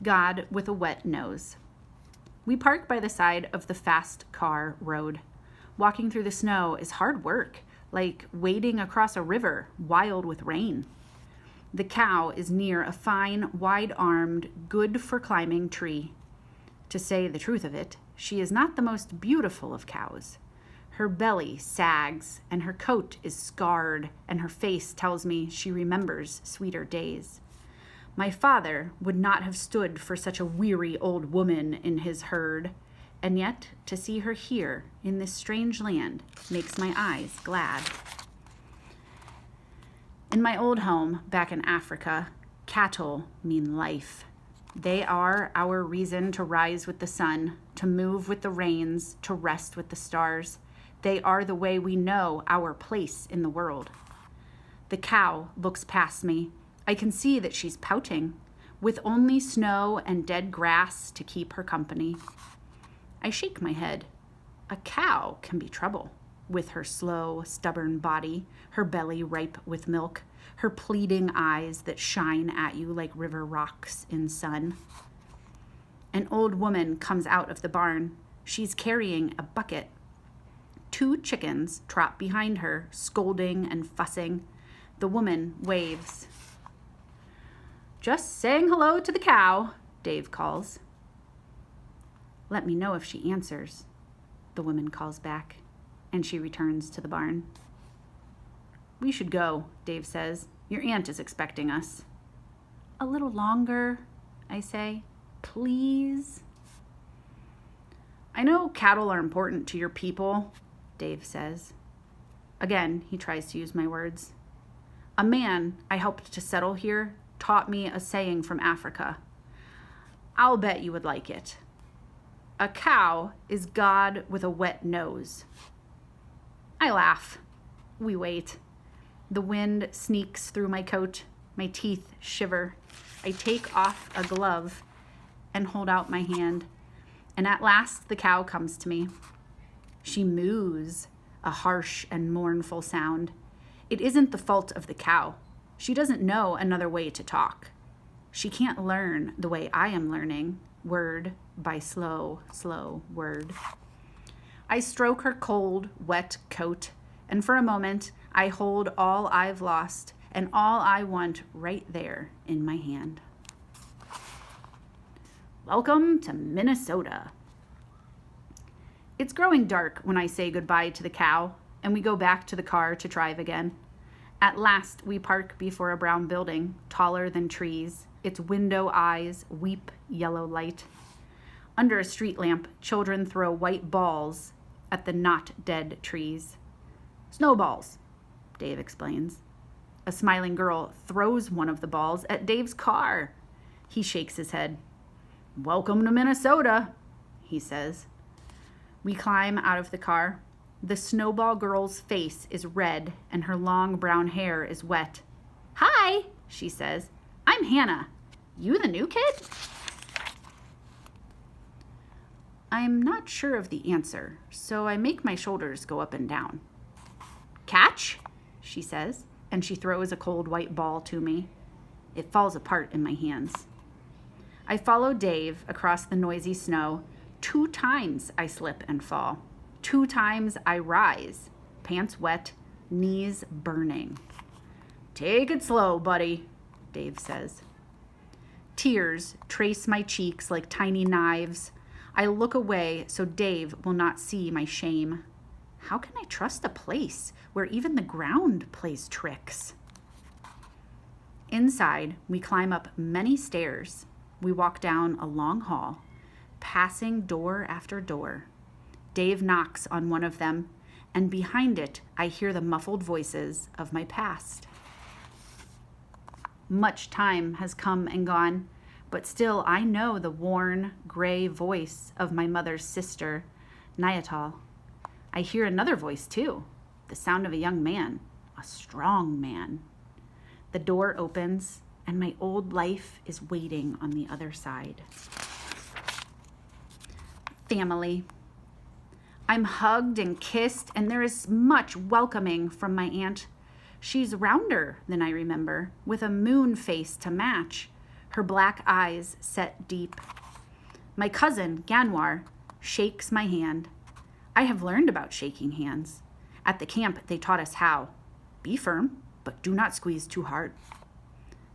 God with a wet nose. We park by the side of the fast car road. Walking through the snow is hard work, like wading across a river, wild with rain. The cow is near a fine, wide-armed, good-for-climbing tree. To say the truth of it, she is not the most beautiful of cows. Her belly sags, and her coat is scarred, and her face tells me she remembers sweeter days. My father would not have stood for such a weary old woman in his herd, and yet to see her here in this strange land makes my eyes glad. In my old home back in Africa, cattle mean life. They are our reason to rise with the sun, to move with the rains, to rest with the stars. They are the way we know our place in the world. The cow looks past me. I can see that she's pouting, with only snow and dead grass to keep her company. I shake my head. A cow can be trouble, with her slow, stubborn body, her belly ripe with milk, her pleading eyes that shine at you like river rocks in sun. An old woman comes out of the barn. She's carrying a bucket. 2 chickens trot behind her, scolding and fussing. The woman waves. "Just saying hello to the cow," Dave calls. "Let me know if she answers," the woman calls back, and she returns to the barn. "We should go," Dave says. "Your aunt is expecting us." "A little longer," I say. "Please." "I know cattle are important to your people," Dave says. Again, he tries to use my words. "A man I helped to settle here taught me a saying from Africa. I'll bet you would like it. A cow is God with a wet nose." I laugh. We wait. The wind sneaks through my coat. My teeth shiver. I take off a glove and hold out my hand. And at last the cow comes to me. She moos, a harsh and mournful sound. It isn't the fault of the cow. She doesn't know another way to talk. She can't learn the way I am learning, word by slow, slow word. I stroke her cold, wet coat, and for a moment I hold all I've lost and all I want right there in my hand. Welcome to Minnesota. It's growing dark when I say goodbye to the cow, and we go back to the car to drive again. At last, we park before a brown building, taller than trees. Its window eyes weep yellow light. Under a street lamp, children throw white balls at the not dead trees. "Snowballs," Dave explains. A smiling girl throws one of the balls at Dave's car. He shakes his head. "Welcome to Minnesota," he says. We climb out of the car. The snowball girl's face is red and her long brown hair is wet. "Hi," she says. "I'm Hannah. You the new kid?" I'm not sure of the answer, so I make my shoulders go up and down. "Catch," she says, and she throws a cold white ball to me. It falls apart in my hands. I follow Dave across the noisy snow. 2 times I slip and fall. 2 times I rise, pants wet, knees burning. "Take it slow, buddy," Dave says. Tears trace my cheeks like tiny knives. I look away so Dave will not see my shame. How can I trust a place where even the ground plays tricks? Inside, we climb up many stairs. We walk down a long hall, passing door after door. Dave knocks on one of them, and behind it, I hear the muffled voices of my past. Much time has come and gone, but still I know the worn, gray voice of my mother's sister, Nyatal. I hear another voice too, the sound of a young man, a strong man. The door opens, and my old life is waiting on the other side. Family. I'm hugged and kissed, and there is much welcoming from my aunt. She's rounder than I remember, with a moon face to match. her black eyes set deep. My cousin, Ganwar, shakes my hand. I have learned about shaking hands. At the camp, they taught us how. Be firm, but do not squeeze too hard.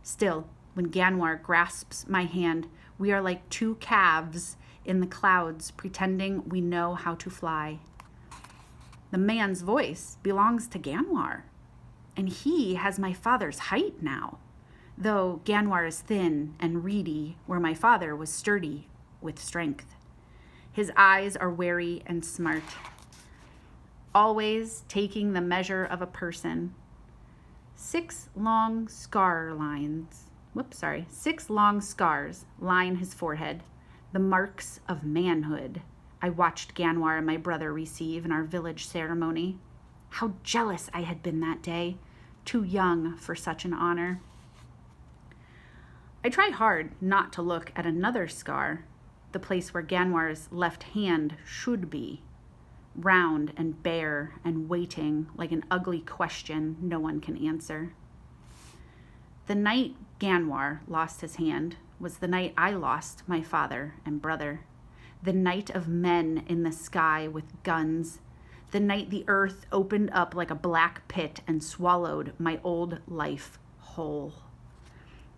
Still, when Ganwar grasps my hand, we are like two calves in the clouds, pretending we know how to fly. The man's voice belongs to Ganwar, and he has my father's height now, though Ganwar is thin and reedy, where my father was sturdy with strength. His eyes are wary and smart, always taking the measure of a person. 6 long scars line his forehead, the marks of manhood I watched Ganwar and my brother receive in our village ceremony. How jealous I had been that day, too young for such an honor. I try hard not to look at another scar, the place where Ganwar's left hand should be, round and bare and waiting like an ugly question no one can answer. The night Ganwar lost his hand was the night I lost my father and brother, the night of men in the sky with guns, the night the earth opened up like a black pit and swallowed my old life whole.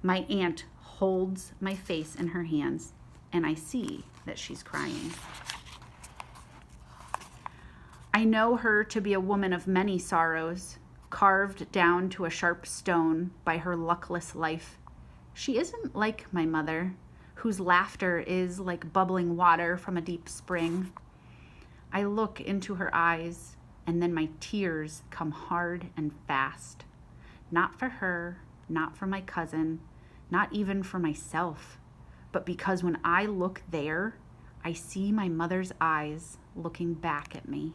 My aunt holds my face in her hands, and I see that she's crying. I know her to be a woman of many sorrows, carved down to a sharp stone by her luckless life. She isn't like my mother, whose laughter is like bubbling water from a deep spring. I look into her eyes, and then my tears come hard and fast. Not for her, not for my cousin, not even for myself, but because when I look there, I see my mother's eyes looking back at me.